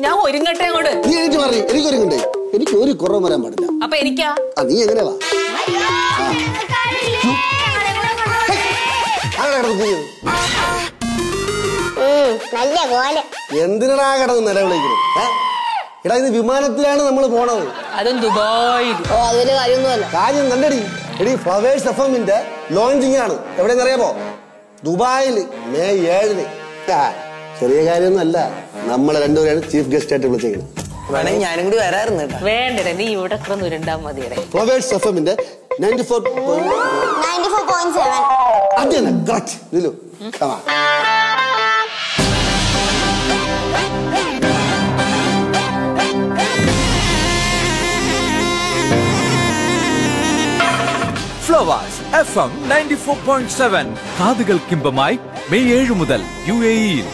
ഞാൻ ഒരുങ്ങട്ടെ അങ്ങോട്ട്. നീ എനിക്ക് പറ, എനിക്ക് ഒരുങ്ങണ്ടേ? എനിക്ക് ഒരു കുറവ് വരാൻ പാടില്ല. അപ്പൊ എനിക്കാ? നീ എങ്ങനെ വാ? എന്തിനാ കിടന്ന് നിലവിളിക്കുന്നത്? എടാ ഇത് വിമാനത്തിലാണ് നമ്മൾ പോണത്. അതും ദുബായിൽ. അതൊരു കാര്യമൊന്നുമല്ല. കാര്യം കണ്ടടി. എടി ഫ്ലവേഴ്സ് എഫ്എമ്മിന്റെ ലോഞ്ചിങ് ആണ്. എവിടെയെന്ന് അറിയാമോ? ദുബായിൽ മെയ് 7-ന്. ചെറിയ കാര്യമൊന്നും അല്ല. നമ്മളെ രണ്ടുപേരാണ് ചീഫ് ഗസ്റ്റ് ആയിട്ട് വിളിച്ചേക്കുന്നത്. വേണമെങ്കിൽ ഞാനും കൂടി വരാറുണ്ട്. വേണ്ടേ, നീ ഇവിടെ കിടന്ന് ഉരുണ്ടാ മതിയുടെ. ഫ്ലവേഴ്സ് എഫ്എമ്മിന്റെ 94.7. അത് തന്നെ കറക്റ്റ്. ഇതിലോ ഫ്ലവേഴ്സ് FM 94.7 കാതുകൾക്കിമ്പമായി മെയ് 7 മുതൽ UAE-യിൽ.